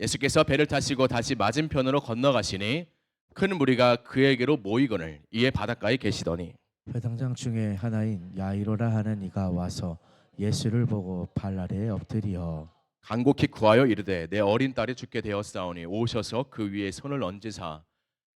예수께서 배를 타시고 다시 맞은편으로 건너가시니 큰 무리가 그에게로 모이거늘 이에 바닷가에 계시더니 회당장 중에 하나인 야이로라 하는 이가 와서 예수를 보고 발 아래에 엎드리어 간곡히 구하여 이르되 내 어린 딸이 죽게 되었사오니 오셔서 그 위에 손을 얹으사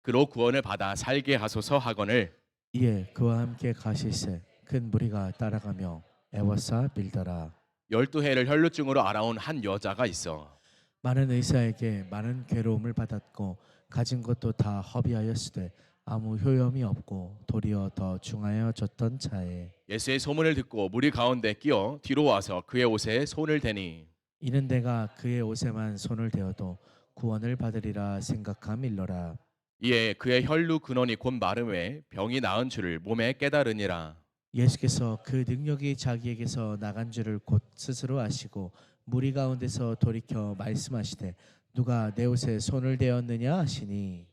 그로 구원을 받아 살게 하소서 하거늘 이에 그와 함께 가실새 큰 무리가 따라가며 애워싸 빌더라. 12해를 혈루증으로 알아온 한 여자가 있어 많은 의사에게 많은 괴로움을 받았고 가진 것도 다 허비하였으되 아무 효염이 없고 도리어 더 중하여졌던 차에 예수의 소문을 듣고 무리 가운데 끼어 뒤로 와서 그의 옷에 손을 대니 이는 내가 그의 옷에만 손을 대어도 구원을 받으리라 생각함일러라. 이에 그의 혈루 근원이 곧 마름에 병이 나은 줄을 몸에 깨달으니라. 예수께서 그 능력이 자기에게서 나간 줄을 곧 스스로 아시고 무리 가운데서 돌이켜 말씀하시되 누가 내 옷에 손을 대었느냐 하시니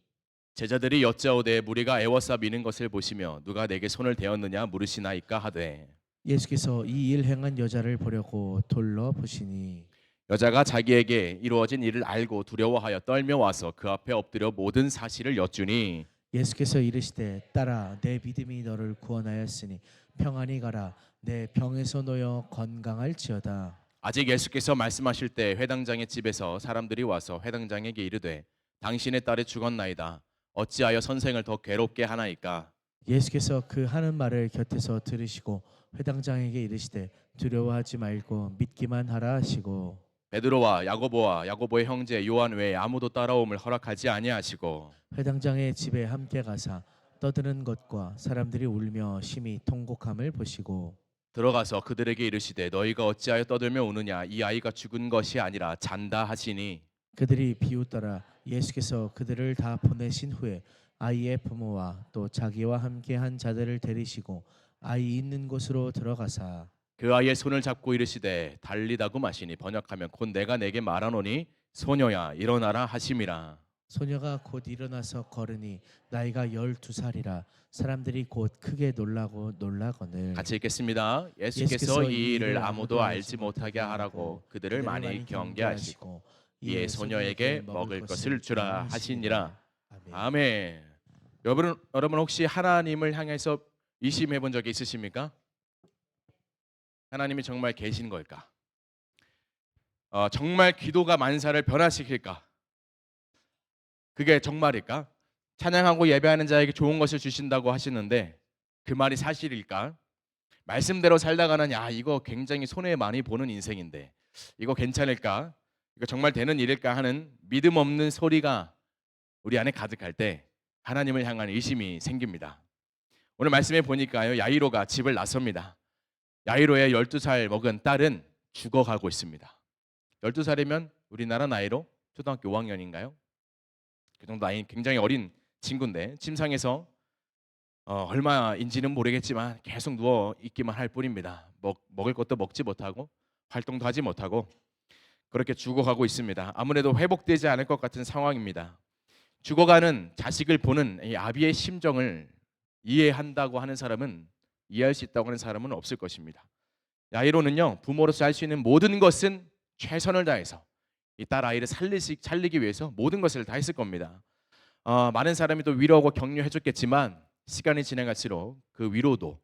제자들이 여짜오되 무리가 애워싸 미는 것을 보시며 누가 내게 손을 대었느냐 물으시나이까 하되 예수께서 이 일 행한 여자를 보려고 돌러 보시니 여자가 자기에게 이루어진 일을 알고 두려워하여 떨며 와서 그 앞에 엎드려 모든 사실을 여쭈니 예수께서 이르시되 딸아 내 믿음이 너를 구원하였으니 평안히 가라 내 병에서 놓여 건강할지어다. 아직 예수께서 말씀하실 때 회당장의 집에서 사람들이 와서 회당장에게 이르되 당신의 딸이 죽었나이다 어찌하여 선생을 더 괴롭게 하나이까. 예수께서 그 하는 말을 곁에서 들으시고 회당장에게 이르시되 두려워하지 말고 믿기만 하라 하시고 베드로와 야고보의 형제 요한 외에 아무도 따라옴을 허락하지 아니하시고 회당장의 집에 함께 가사 떠드는 것과 사람들이 울며 심히 통곡함을 보시고 들어가서 그들에게 이르시되 너희가 어찌하여 떠들며 우느냐 이 아이가 죽은 것이 아니라 잔다 하시니 그들이 비웃더라. 예수께서 그들을 다 보내신 후에 아이의 부모와 또 자기와 함께 한 자들을 데리시고 아이 있는 곳으로 들어가사 그 아이의 손을 잡고 이르시되 달리다고 마시니 번역하면 곧 내가 내게 말하노니 소녀야 일어나라 하심이라. 소녀가 곧 일어나서 걸으니 나이가 12살이라 사람들이 곧 크게 놀라고 놀라거늘 같이 읽겠습니다. 예수께서 이 일을 아무도 알지 못하게 하라고 그들을 많이 경계하시고 이에 소녀에게 먹을 것을 주라 하시니라. 아멘. 아멘. 여러분 혹시 하나님을 향해서 의심해 본 적이 있으십니까? 하나님이 정말 계신 걸까? 정말 기도가 만사를 변화시킬까? 그게 정말일까? 찬양하고 예배하는 자에게 좋은 것을 주신다고 하시는데 그 말이 사실일까? 말씀대로 살다가는 야 이거 굉장히 손해 많이 보는 인생인데 이거 괜찮을까? 이거 정말 되는 일일까 하는 믿음 없는 소리가 우리 안에 가득할 때 하나님을 향한 의심이 생깁니다. 오늘 말씀에 보니까요 야이로가 집을 나섭니다. 야이로의 12살 먹은 딸은 죽어가고 있습니다. 12살이면 우리나라 나이로 초등학교 5학년인가요? 그 정도 나이 굉장히 어린 친구인데 침상에서 얼마인지는 모르겠지만 계속 누워 있기만 할 뿐입니다. 먹을 것도 먹지 못하고 활동도 하지 못하고 그렇게 죽어가고 있습니다. 아무래도 회복되지 않을 것 같은 상황입니다. 죽어가는 자식을 보는 이 아비의 심정을 이해한다고 하는 사람은 이해할 수 있다고 하는 사람은 없을 것입니다. 야이로는요 부모로서 할 수 있는 모든 것은 최선을 다해서 이 딸 아이를 살리기 위해서 모든 것을 다 했을 겁니다. 많은 사람이 또 위로하고 격려해줬겠지만 시간이 지나갈수록 그 위로도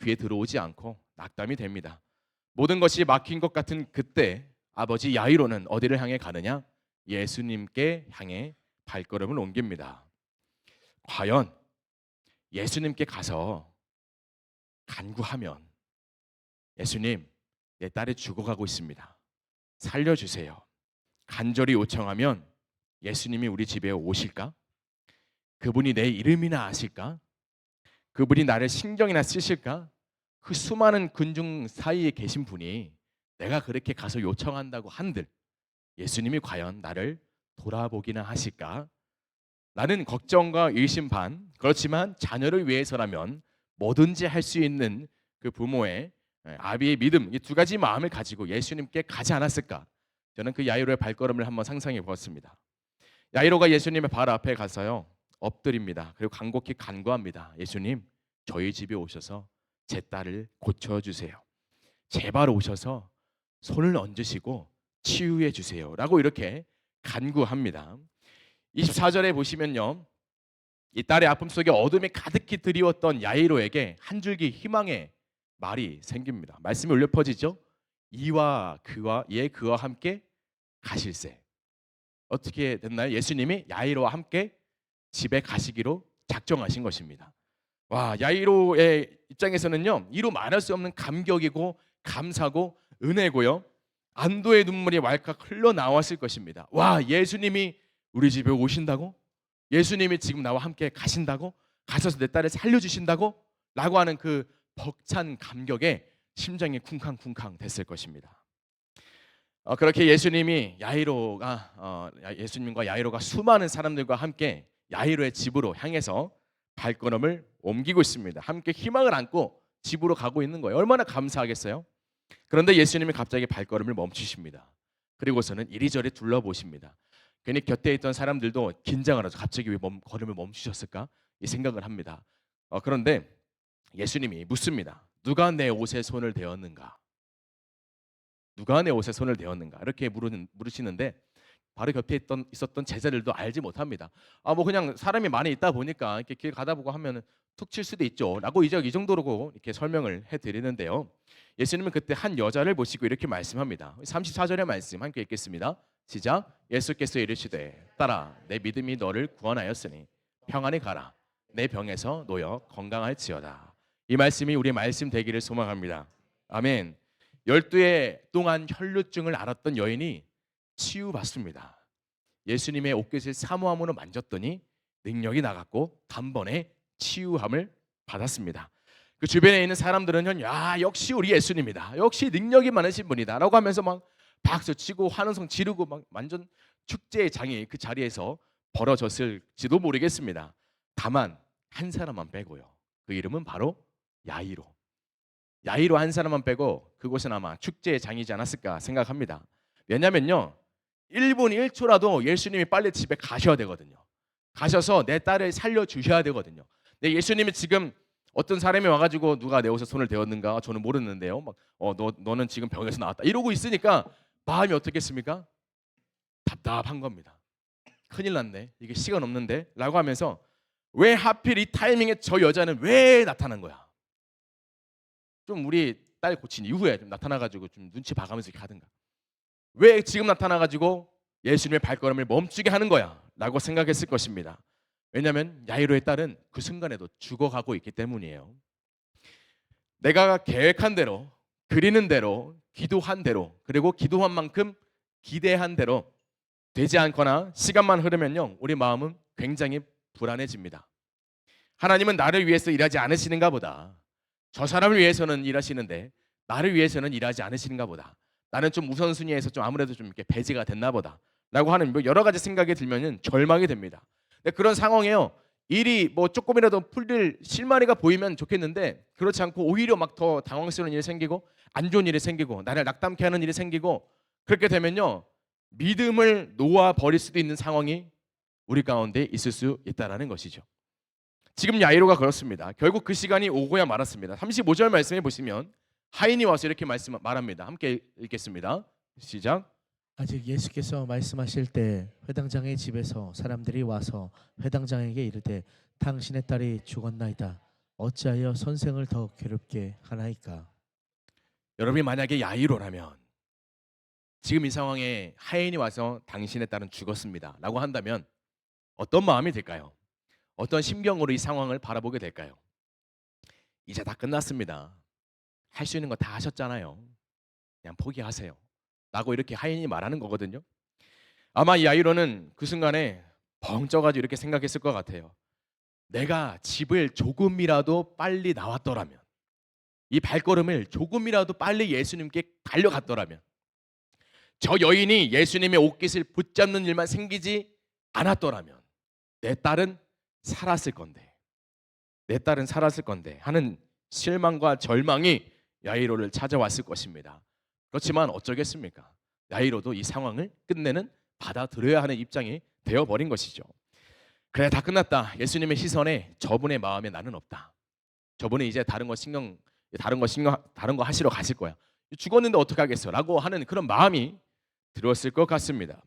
귀에 들어오지 않고 낙담이 됩니다. 모든 것이 막힌 것 같은 그때 아버지 야이로는 어디를 향해 가느냐? 예수님께 향해 발걸음을 옮깁니다. 과연 예수님께 가서 간구하면 예수님, 내 딸이 죽어가고 있습니다. 살려주세요. 간절히 요청하면 예수님이 우리 집에 오실까? 그분이 내 이름이나 아실까? 그분이 나를 신경이나 쓰실까? 그 수많은 군중 사이에 계신 분이 내가 그렇게 가서 요청한다고 한들 예수님이 과연 나를 돌아보기나 하실까? 라는 걱정과 의심 반. 그렇지만 자녀를 위해서라면 뭐든지 할 수 있는 그 부모의 아비의 믿음, 이 두 가지 마음을 가지고 예수님께 가지 않았을까? 저는 그 야이로의 발걸음을 한번 상상해 보았습니다. 야이로가 예수님의 발 앞에 가서요 엎드립니다. 그리고 간곡히 간구합니다. 예수님, 저희 집에 오셔서 제 딸을 고쳐주세요. 제발 오셔서 손을 얹으시고 치유해 주세요. 라고 이렇게 간구합니다. 24절에 보시면요, 이 딸의 아픔 속에 어둠이 가득히 드리웠던 야이로에게 한 줄기 희망의 말이 생깁니다. 말씀이 울려 퍼지죠. 이와 그와 그와 함께 가실세. 어떻게 됐나요? 예수님이 야이로와 함께 집에 가시기로 작정하신 것입니다. 와, 야이로의 입장에서는요, 이루 말할 수 없는 감격이고 감사고 은혜고요, 안도의 눈물이 왈칵 흘러나왔을 것입니다. 와, 예수님이 우리 집에 오신다고? 예수님이 지금 나와 함께 가신다고? 가셔서 내 딸을 살려주신다고? 라고 하는 그 벅찬 감격에 심장이 쿵쾅쿵쾅 됐을 것입니다. 그렇게 예수님과 야이로가 수많은 사람들과 함께 야이로의 집으로 향해서 발걸음을 옮기고 있습니다. 함께 희망을 안고 집으로 가고 있는 거예요. 얼마나 감사하겠어요? 그런데 예수님이 갑자기 발걸음을 멈추십니다. 그리고서는 이리저리 둘러보십니다. 괜히 곁에 있던 사람들도 긴장을 하죠. 갑자기 왜 걸음을 멈추셨을까? 이 생각을 합니다. 그런데 예수님이 묻습니다. 누가 내 옷에 손을 대었는가? 누가 내 옷에 손을 대었는가? 이렇게 물으시는데 바로 곁에 있었던 제자들도 알지 못합니다. 뭐 그냥 사람이 많이 있다 보니까 이렇게 길 가다 보고 하면은 툭 칠 수도 있죠.라고 이제 이 정도로 이렇게 설명을 해드리는데요. 예수님은 그때 한 여자를 보시고 이렇게 말씀합니다. 34절의 말씀 함께 읽겠습니다. 시작. 예수께서 이르시되 딸아, 내 믿음이 너를 구원하였으니 평안히 가라. 내 병에서 놓여 건강할지어다. 이 말씀이 우리의 말씀 되기를 소망합니다. 아멘. 12해 동안 혈루증을 앓았던 여인이 치유받습니다. 예수님의 옷깃을 사모함으로 만졌더니 능력이 나갔고 단번에 치유함을 받았습니다. 그 주변에 있는 사람들은 야, 역시 우리 예수님이다. 역시 능력이 많으신 분이다. 라고 하면서 막 박수치고 환호성 지르고 막 완전 축제의 장이 그 자리에서 벌어졌을지도 모르겠습니다. 다만 한 사람만 빼고요. 그 이름은 바로 야이로. 야이로 한 사람만 빼고 그곳은 아마 축제의 장이지 않았을까 생각합니다. 왜냐면요, 1분 1초라도 예수님이 빨리 집에 가셔야 되거든요. 가셔서 내 딸을 살려주셔야 되거든요. 근데 예수님이 지금 어떤 사람이 와가지고 누가 내 옷에 손을 대었는가? 저는 모르는데요. 막 너는 지금 병에서 나왔다 이러고 있으니까 마음이 어떻겠습니까? 답답한 겁니다. 큰일 났네. 이게 시간 없는데 라고 하면서 왜 하필 이 타이밍에 저 여자는 왜 나타난 거야? 좀 우리 딸 고친 이후에 좀 나타나가지고 좀 눈치 봐가면서 이렇게 하든가. 왜 지금 나타나가지고 예수님의 발걸음을 멈추게 하는 거야? 라고 생각했을 것입니다. 왜냐하면 야이로의 딸은 그 순간에도 죽어가고 있기 때문이에요. 내가 계획한 대로, 그리는 대로, 기도한 대로, 그리고 기도한 만큼 기대한 대로 되지 않거나 시간만 흐르면요, 우리 마음은 굉장히 불안해집니다. 하나님은 나를 위해서 일하지 않으시는가 보다. 저 사람을 위해서는 일하시는데 나를 위해서는 일하지 않으시는가 보다. 나는 좀 우선순위에서 좀 아무래도 좀 이렇게 배제가 됐나 보다. 라고 하는 여러 가지 생각이 들면은 절망이 됩니다. 근데 그런 상황에요, 일이 조금이라도 풀릴 실마리가 보이면 좋겠는데 그렇지 않고 오히려 막 더 당황스러운 일이 생기고 안 좋은 일이 생기고 나를 낙담케 하는 일이 생기고, 그렇게 되면요, 믿음을 놓아 버릴 수도 있는 상황이 우리 가운데 있을 수 있다라는 것이죠. 지금 야이로가 그렇습니다. 결국 그 시간이 오고야 말았습니다. 35절 말씀해 보시면 하인이 와서 이렇게 말합니다. 함께 읽겠습니다. 시작. 아직 예수께서 말씀하실 때 회당장의 집에서 사람들이 와서 회당장에게 이르되 당신의 딸이 죽었나이다. 어찌하여 선생을 더 괴롭게 하나이까? 여러분이 만약에 야이로라면 지금 이 상황에 하인이 와서 당신의 딸은 죽었습니다 라고 한다면 어떤 마음이 들까요? 어떤 심경으로 이 상황을 바라보게 될까요? 이제 다 끝났습니다. 할 수 있는 거 다 하셨잖아요. 그냥 포기하세요 라고 이렇게 하인이 말하는 거거든요. 아마 이 야이로는 그 순간에 벙 쪄가지고 이렇게 생각했을 것 같아요. 내가 집을 조금이라도 빨리 나왔더라면, 이 발걸음을 조금이라도 빨리 예수님께 달려갔더라면, 저 여인이 예수님의 옷깃을 붙잡는 일만 생기지 않았더라면 내 딸은 살았을 건데, 내 딸은 살았을 건데 하는 실망과 절망이 야이로를 찾아왔을 것입니다. 그렇지만 어쩌겠습니까? 야이로도 이 상황을 끝내는 받아들여야 하는 입장이 되어버린 것이죠. 그래, 다 끝났다. 예수님의 시선에 저분의 마음에 나는 없다. 저분은 이제 다른 거 하시러 가실 거야. 죽었는데 어떡하겠어? 라고 하는 그런 마음이 들었을 것 같습니다.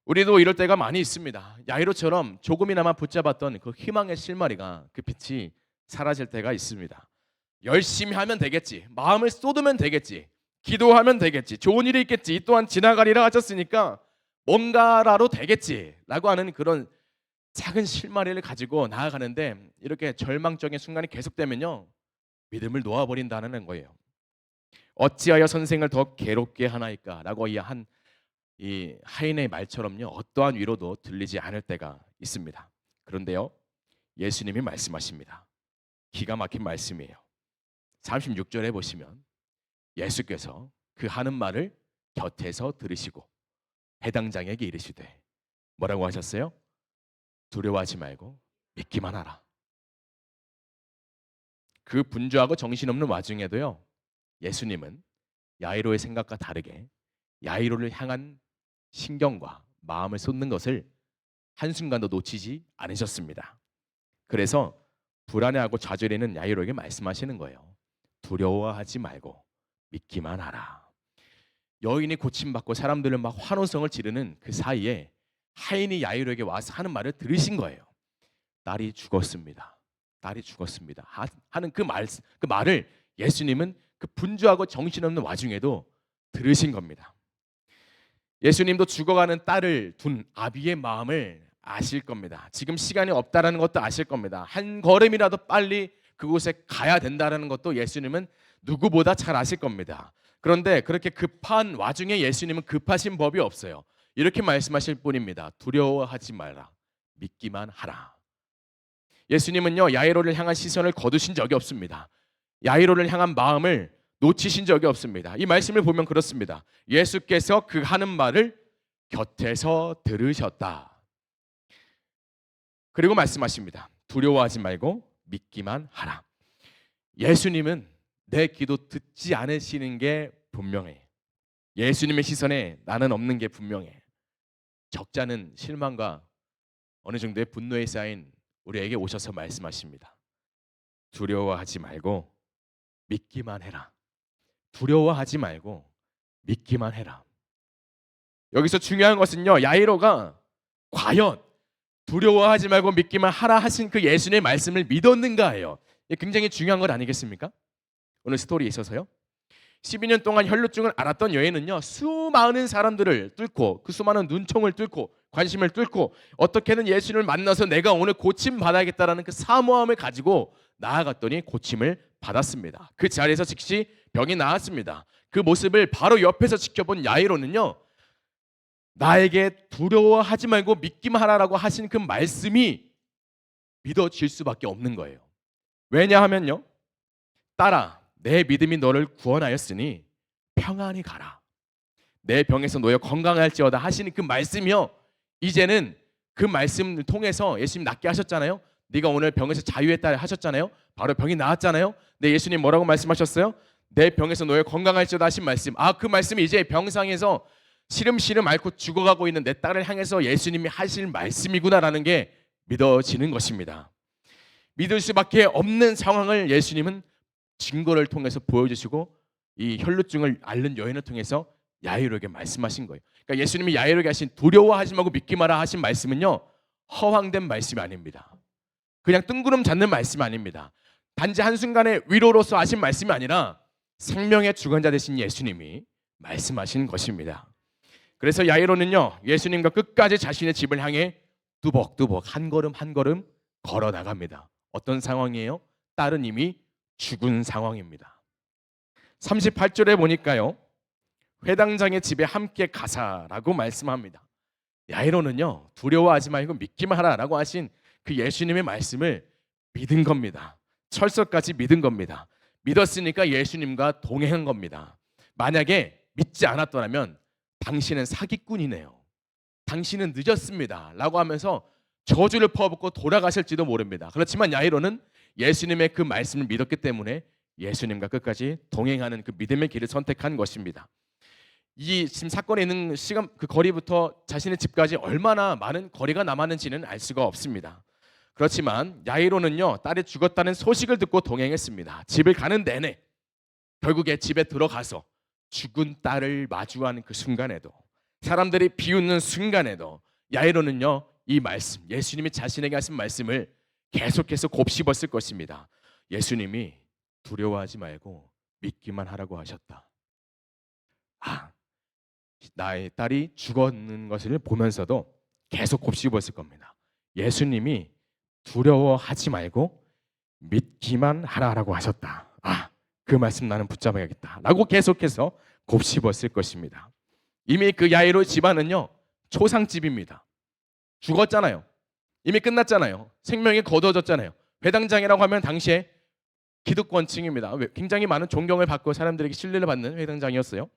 우리도 이럴 때가 많이 있습니다. 야이로처럼 조금이나마 붙잡았던 그 희망의 실마리가 그 빛이 사라질 때가 있습니다. 열심히 하면 되겠지, 마음을 쏟으면 되겠지, 기도하면 되겠지, 좋은 일이 있겠지, 이 또한 지나가리라 하셨으니까 뭔가라도 되겠지라고 하는 그런 작은 실마리를 가지고 나아가는데 이렇게 절망적인 순간이 계속되면요, 믿음을 놓아버린다는 거예요. 어찌하여 선생을 더 괴롭게 하나이까라고 이 하인의 말처럼요, 어떠한 위로도 들리지 않을 때가 있습니다. 그런데요, 예수님이 말씀하십니다. 기가 막힌 말씀이에요. 36절에 보시면 예수께서 그 하는 말을 곁에서 들으시고 해당장에게 이르시되 뭐라고 하셨어요? 두려워하지 말고 믿기만 하라. 그 분주하고 정신없는 와중에도요, 예수님은 야이로의 생각과 다르게 야이로를 향한 신경과 마음을 쏟는 것을 한순간도 놓치지 않으셨습니다. 그래서 불안해하고 좌절되는 야이로에게 말씀하시는 거예요. 두려워하지 말고 믿기만 하라. 여인이 고침받고 사람들은 막 환호성을 지르는 그 사이에 하인이 야이로에게 와서 하는 말을 들으신 거예요. 딸이 죽었습니다. 딸이 죽었습니다. 하는 그 말을 예수님은 그 분주하고 정신없는 와중에도 들으신 겁니다. 예수님도 죽어가는 딸을 둔 아비의 마음을 아실 겁니다. 지금 시간이 없다라는 것도 아실 겁니다. 한 걸음이라도 빨리 그곳에 가야 된다는 것도 예수님은 누구보다 잘 아실 겁니다. 그런데 그렇게 급한 와중에 예수님은 급하신 법이 없어요. 이렇게 말씀하실 뿐입니다. 두려워하지 말라. 믿기만 하라. 예수님은요, 야이로를 향한 시선을 거두신 적이 없습니다. 야이로를 향한 마음을 놓치신 적이 없습니다. 이 말씀을 보면 그렇습니다. 예수께서 그 하는 말을 곁에서 들으셨다. 그리고 말씀하십니다. 두려워하지 말고 믿기만 하라. 예수님은 내 기도 듣지 않으시는 게 분명해. 예수님의 시선에 나는 없는 게 분명해. 적잖은 실망과 어느 정도의 분노에 쌓인 우리에게 오셔서 말씀하십니다. 두려워하지 말고 믿기만 해라. 두려워하지 말고 믿기만 해라. 여기서 중요한 것은요, 야이로가 과연 두려워하지 말고 믿기만 하라 하신 그 예수님의 말씀을 믿었는가예요. 이게 굉장히 중요한 것 아니겠습니까? 오늘 스토리에 있어서요. 12년 동안 혈루증을 앓았던 여인은요, 수많은 사람들을 뚫고 그 수많은 눈총을 뚫고 관심을 뚫고 어떻게든 예수님을 만나서 내가 오늘 고침 받아야겠다라는 그 사모함을 가지고 나아갔더니 고침을 받았습니다. 그 자리에서 즉시 병이 나았습니다. 그 모습을 바로 옆에서 지켜본 야이로는요, 나에게 두려워하지 말고 믿기만 하라라고 하신 그 말씀이 믿어질 수밖에 없는 거예요. 왜냐하면요, 딸아, 내 믿음이 너를 구원하였으니 평안히 가라. 내 병에서 놓여 건강할지어다 하시는 그 말씀이요, 이제는 그 말씀을 통해서 예수님 낫게 하셨잖아요. 네가 오늘 병에서 자유했다 하셨잖아요. 바로 병이 나았잖아요. 네, 예수님 뭐라고 말씀하셨어요? 내 병에서 놓여 건강할지어다 하신 말씀. 그 말씀이 이제 병상에서 시름시름 앓고 죽어가고 있는 내 딸을 향해서 예수님이 하실 말씀이구나라는 게 믿어지는 것입니다. 믿을 수밖에 없는 상황을 예수님은 증거를 통해서 보여주시고 이 혈루증을 앓는 여인을 통해서 야이로에게 말씀하신 거예요. 그러니까 예수님이 야이로에게 하신 두려워하지 말고 믿기 마라 하신 말씀은요, 허황된 말씀이 아닙니다. 그냥 뜬구름 잡는 말씀이 아닙니다. 단지 한순간의 위로로서 하신 말씀이 아니라 생명의 주관자 되신 예수님이 말씀하신 것입니다. 그래서 야이로는요, 예수님과 끝까지 자신의 집을 향해 뚜벅뚜벅 한 걸음 한 걸음 걸어 나갑니다. 어떤 상황이에요? 딸은 이미 죽은 상황입니다. 38절에 보니까요, 회당장의 집에 함께 가사라고 말씀합니다. 야이로는요, 두려워하지 말고 믿기만 하라라고 하신 그 예수님의 말씀을 믿은 겁니다. 철석까지 믿은 겁니다. 믿었으니까 예수님과 동행한 겁니다. 만약에 믿지 않았더라면 당신은 사기꾼이네요, 당신은 늦었습니다 라고 하면서 저주를 퍼붓고 돌아가실지도 모릅니다. 그렇지만 야이로는 예수님의 그 말씀을 믿었기 때문에 예수님과 끝까지 동행하는 그 믿음의 길을 선택한 것입니다. 이 지금 사건에 있는 시간 그 거리부터 자신의 집까지 얼마나 많은 거리가 남았는지는 알 수가 없습니다. 그렇지만 야이로는요, 딸이 죽었다는 소식을 듣고 동행했습니다. 집을 가는 내내 결국에 집에 들어가서 죽은 딸을 마주하는 그 순간에도 사람들이 비웃는 순간에도 야이로는요, 이 말씀, 예수님이 자신에게 하신 말씀을 계속해서 곱씹었을 것입니다. 예수님이 두려워하지 말고 믿기만 하라고 하셨다. 나의 딸이 죽었는 것을 보면서도 계속 곱씹었을 겁니다. 예수님이 두려워하지 말고 믿기만 하라라고 하셨다. 그 말씀 나는 붙잡아야겠다 라고 계속해서 곱씹었을 것입니다. 이미 그 야이로 집안은요, 초상집입니다. 죽었잖아요. 이미 끝났잖아요. 생명이 거두어졌잖아요. 회당장이라고 하면 당시에 기득권층입니다. 굉장히 많은 존경을 받고 사람들에게 신뢰를 받는 회당장이었어요.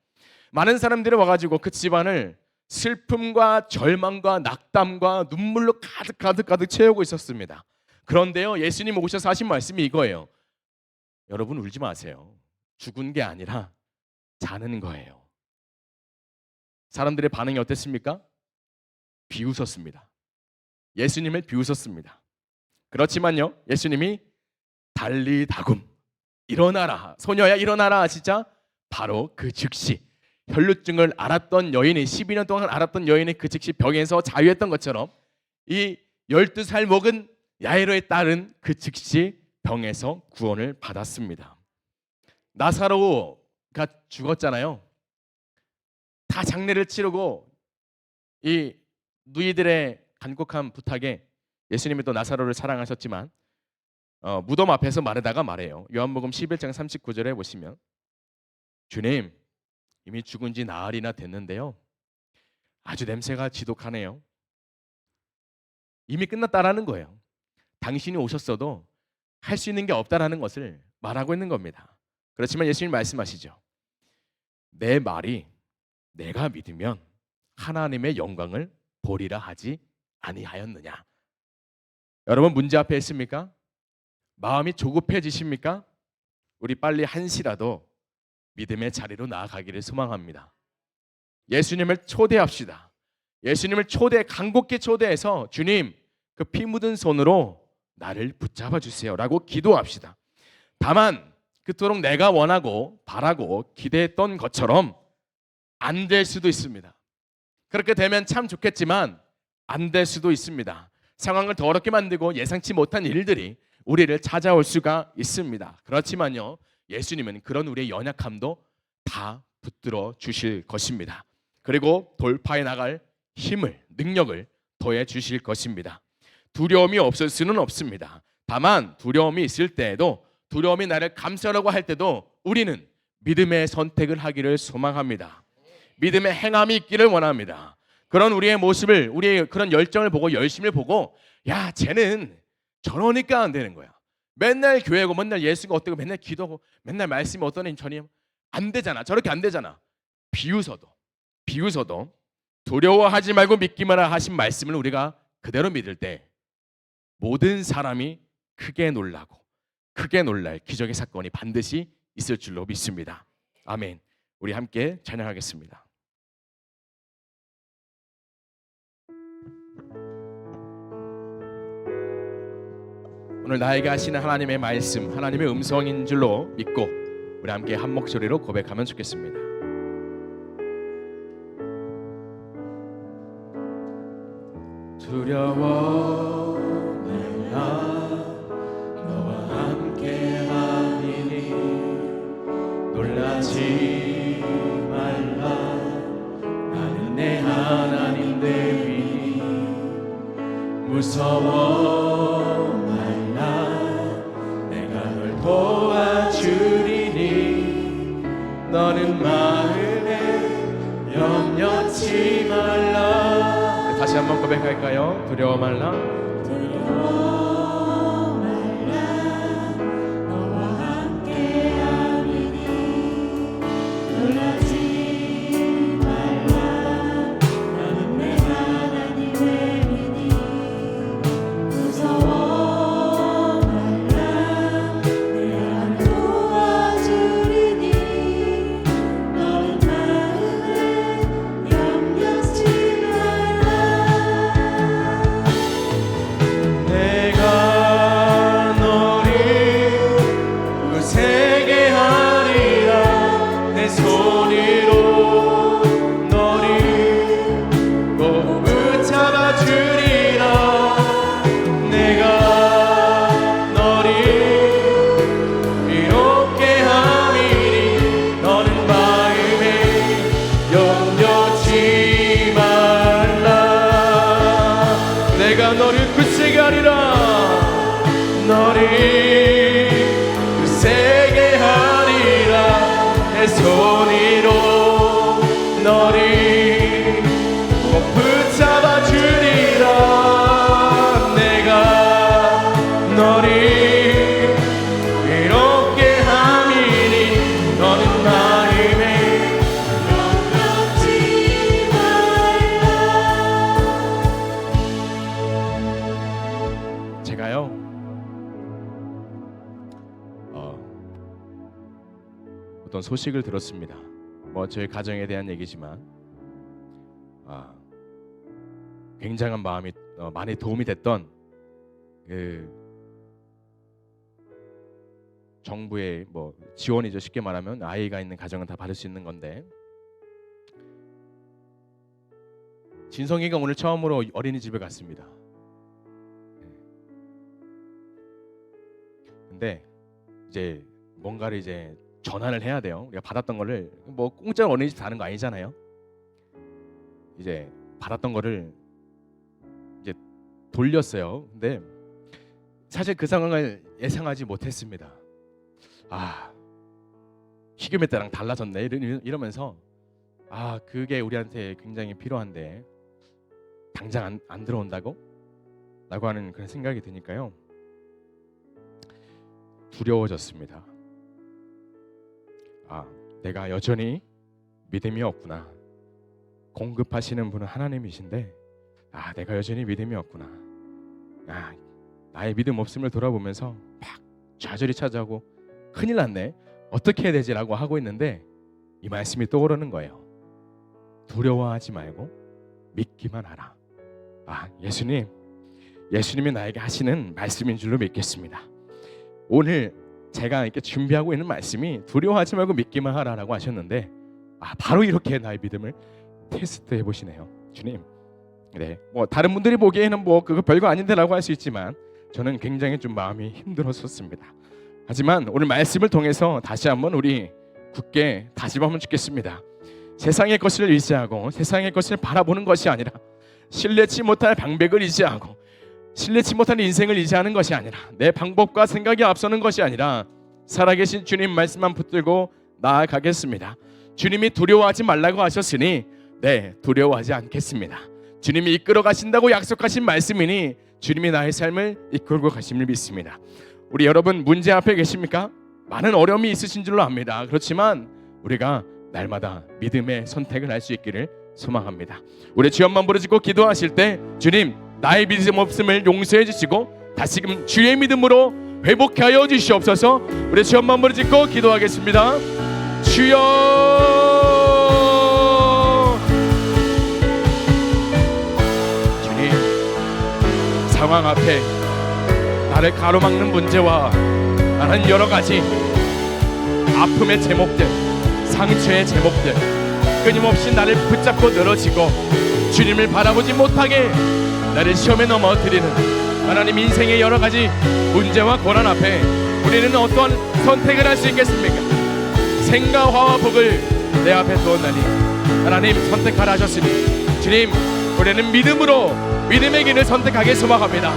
많은 사람들이 와가지고 그 집안을 슬픔과 절망과 낙담과 눈물로 가득 채우고 있었습니다. 그런데요, 예수님 오셔서 하신 말씀이 이거예요. 여러분, 울지 마세요. 죽은 게 아니라 자는 거예요. 사람들의 반응이 어땠습니까? 비웃었습니다. 예수님을 비웃었습니다. 그렇지만요, 예수님이 달리다굼, 일어나라, 소녀야 일어나라, 진짜 바로 그 즉시 혈루증을 앓았던 여인이, 12년 동안 앓았던 여인이 그 즉시 병에서 자유했던 것처럼 이 12살 먹은 야이로의 딸은 그 즉시 병에서 구원을 받았습니다. 나사로가 죽었잖아요. 다 장례를 치르고 이 누이들의 간곡한 부탁에 예수님이 또 나사로를 사랑하셨지만 무덤 앞에서 마르다가 말해요. 요한복음 11장 39절에 보시면, 주님, 이미 죽은 지 나흘이나 됐는데요, 아주 냄새가 지독하네요. 이미 끝났다라는 거예요. 당신이 오셨어도 할 수 있는 게 없다라는 것을 말하고 있는 겁니다. 그렇지만 예수님 말씀하시죠. 내 말이 내가 믿으면 하나님의 영광을 보리라 하지 아니하였느냐. 여러분, 문제 앞에 있습니까? 마음이 조급해지십니까? 우리 빨리 한시라도 믿음의 자리로 나아가기를 소망합니다. 예수님을 초대합시다. 예수님을 간곡히 초대해서, 주님, 그 피 묻은 손으로 나를 붙잡아 주세요 라고 기도합시다. 다만 그토록 내가 원하고 바라고 기대했던 것처럼 안 될 수도 있습니다. 그렇게 되면 참 좋겠지만 안 될 수도 있습니다. 상황을 더 어렵게 만들고 예상치 못한 일들이 우리를 찾아올 수가 있습니다. 그렇지만요, 예수님은 그런 우리의 연약함도 다 붙들어 주실 것입니다. 그리고 돌파해 나갈 힘을, 능력을 더해 주실 것입니다. 두려움이 없을 수는 없습니다. 다만 두려움이 있을 때에도, 두려움이 나를 감싸려고 할 때도 우리는 믿음의 선택을 하기를 소망합니다. 믿음의 행함이 있기를 원합니다. 그런 우리의 모습을, 우리의 그런 열정을 보고, 열심을 보고, 야, 쟤는 저러니까 안 되는 거야. 맨날 교회고 맨날 예수가 어떻고 맨날 기도하고 맨날 말씀이 어떠니 전이 안 되잖아. 저렇게 안 되잖아. 비웃어도 두려워하지 말고 믿기만 하라 하신 말씀을 우리가 그대로 믿을 때 모든 사람이 크게 놀라고 크게 놀랄 기적의 사건이 반드시 있을 줄로 믿습니다. 아멘. 우리 함께 찬양하겠습니다. 오늘 나에게 하시는 하나님의 말씀, 하나님의 음성인 줄로 믿고 우리 함께 한 목소리로 고백하면 좋겠습니다. 두려워 말라, 너와 함께 하리니 놀라지 말라, 나는 내 하나님 되리니 무서워 도와주리니 너는 마음에 염려치 말라. 다시 한번 고백할까요? 두려워 말라, 두려워 말라, 너와 함께 하리니 놀라지 말라, 나는 내 하나님 되리니 무서워 내가 어떤 소식을 들었습니다. 뭐 저희 가정에 대한 얘기지만 굉장한 마음이 많이 도움이 됐던 그 정부의 뭐 지원이죠. 쉽게 말하면 아이가 있는 가정은 다 받을 수 있는 건데, 진성이가 오늘 처음으로 어린이집에 갔습니다. 근데 이제 뭔가를 이제 전환을 해야 돼요. 우리가 받았던 거를 뭐 공짜로 어린이집 다는 거 아니잖아요. 이제 받았던 거를 이제 돌렸어요. 근데 사실 그 상황을 예상하지 못했습니다. 희귀의 때랑 달라졌네 이러면서 그게 우리한테 굉장히 필요한데 당장 안 들어온다고? 라고 하는 그런 생각이 드니까요, 두려워졌습니다. 내가 여전히 믿음이 없구나. 공급하시는 분은 하나님이신데 내가 여전히 믿음이 없구나. 나의 믿음 없음을 돌아보면서 막 좌절이 찾아오고 큰일 났네, 어떻게 해야 되지? 라고 하고 있는데 이 말씀이 떠오르는 거예요. 두려워하지 말고 믿기만 하라. 예수님이 나에게 하시는 말씀인 줄로 믿겠습니다. 오늘 제가 이렇게 준비하고 있는 말씀이 두려워하지 말고 믿기만 하라라고 하셨는데 바로 이렇게 나의 믿음을 테스트 해보시네요. 주님, 네, 뭐 다른 분들이 보기에는 뭐 그거 별거 아닌데라고 할 수 있지만 저는 굉장히 좀 마음이 힘들었었습니다. 하지만 오늘 말씀을 통해서 다시 한번 우리 굳게 다짐하면 좋겠습니다. 세상의 것을 의지하고 세상의 것을 바라보는 것이 아니라, 신뢰치 못할 방백을 의지하고 신뢰치 못한 인생을 의지하는 것이 아니라, 내 방법과 생각이 앞서는 것이 아니라 살아계신 주님 말씀만 붙들고 나아가겠습니다. 주님이 두려워하지 말라고 하셨으니 두려워하지 않겠습니다. 주님이 이끌어 가신다고 약속하신 말씀이니 주님이 나의 삶을 이끌고 가심을 믿습니다. 우리 여러분 문제 앞에 계십니까? 많은 어려움이 있으신 줄로 압니다. 그렇지만 우리가 날마다 믿음의 선택을 할 수 있기를 소망합니다. 우리 주 한번 부르짖고 기도하실 때, 주님, 나의 믿음 없음을 용서해 주시고 다시금 주의 믿음으로 회복하여 주시옵소서. 우리 주 한번 부르짖고 기도하겠습니다. 주여, 주님, 상황 앞에 나를 가로막는 문제와 나는 여러 가지 아픔의 제목들, 상처의 제목들, 끊임없이 나를 붙잡고 늘어지고 주님을 바라보지 못하게 나를 시험에 넘어뜨리는 하나님, 인생의 여러 가지 문제와 고난 앞에 우리는 어떠한 선택을 할 수 있겠습니까? 생과 화와 복을 내 앞에 두었나니 하나님 선택하라 하셨으니, 주님, 우리는 믿음으로 믿음의 길을 선택하게 소망합니다.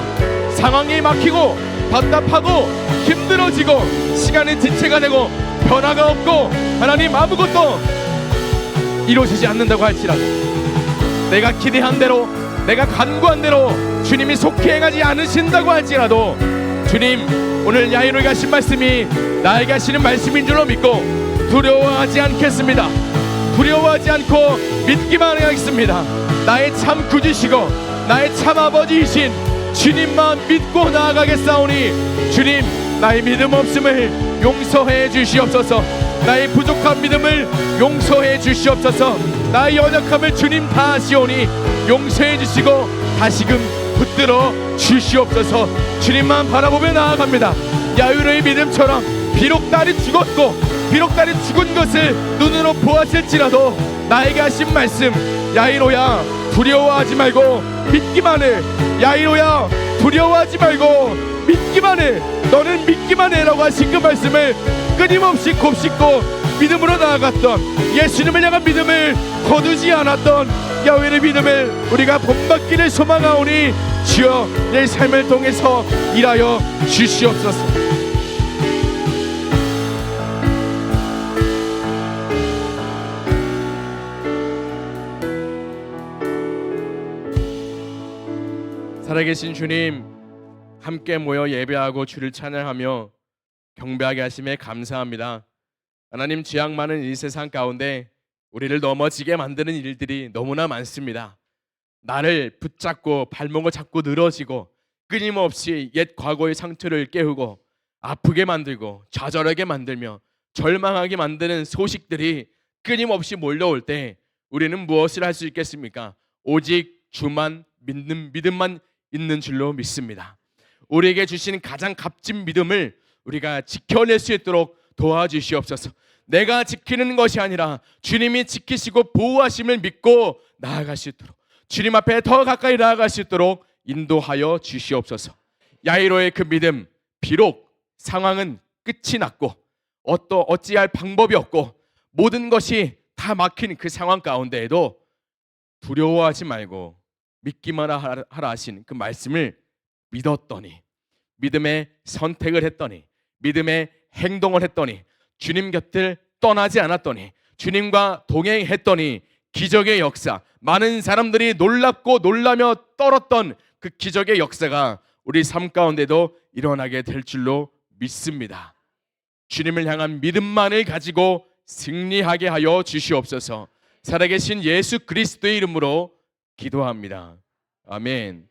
상황이 막히고 답답하고 힘들어지고 시간이 지체가 되고 변화가 없고 하나님 아무것도 이루어지지 않는다고 할지라도, 내가 기대한 대로, 내가 간구한 대로 주님이 속히 행하지 않으신다고 할지라도, 주님, 오늘 야이로에게 하신 말씀이 나에게 하시는 말씀인 줄로 믿고 두려워하지 않겠습니다. 두려워하지 않고 믿기만 하겠습니다. 나의 참 구주시고 나의 참 아버지이신 주님만 믿고 나아가겠사오니, 주님, 나의 믿음 없음을 용서해 주시옵소서. 나의 부족한 믿음을 용서해 주시옵소서. 나의 연약함을 주님 다 아시오니 용서해 주시고 다시금 붙들어 주시옵소서. 주님만 바라보며 나아갑니다. 야유로의 믿음처럼 비록 딸이 죽었고 비록 딸이 죽은 것을 눈으로 보았을지라도 나에게 하신 말씀, 야이로야 두려워하지 말고 믿기만 해. 야이로야 두려워하지 말고 믿기만 해. 너는 믿기만 해라고 하신 그 말씀을 끊임없이 곱씹고 믿음으로 나아갔던, 예수님을 향한 믿음을 거두지 않았던 야훼의 믿음을 우리가 본받기를 소망하오니 주여, 내 삶을 통해서 일하여 주시옵소서. 살아계신 주님, 함께 모여 예배하고 주를 찬양하며 경배하게 하심에 감사합니다. 하나님, 죄악 많은 이 세상 가운데 우리를 넘어지게 만드는 일들이 너무나 많습니다. 나를 붙잡고 발목을 잡고 늘어지고 끊임없이 옛 과거의 상처를 깨우고 아프게 만들고 좌절하게 만들며 절망하게 만드는 소식들이 끊임없이 몰려올 때 우리는 무엇을 할 수 있겠습니까? 오직 주만 믿는 믿음만 있는 줄로 믿습니다. 우리에게 주신 가장 값진 믿음을 우리가 지켜낼 수 있도록 도와주시옵소서. 내가 지키는 것이 아니라 주님이 지키시고 보호하심을 믿고 나아갈 수 있도록, 주님 앞에 더 가까이 나아갈 수 있도록 인도하여 주시옵소서. 야이로의 그 믿음, 비록 상황은 끝이 났고 어찌할 방법이 없고 모든 것이 다 막힌 그 상황 가운데에도 두려워하지 말고 믿기만 하라 하신 그 말씀을 믿었더니, 믿음의 선택을 했더니, 믿음의 행동을 했더니, 주님 곁을 떠나지 않았더니, 주님과 동행했더니 기적의 역사, 많은 사람들이 놀랍고 놀라며 떨었던 그 기적의 역사가 우리 삶 가운데도 일어나게 될 줄로 믿습니다. 주님을 향한 믿음만을 가지고 승리하게 하여 주시옵소서. 살아계신 예수 그리스도의 이름으로 기도합니다. 아멘.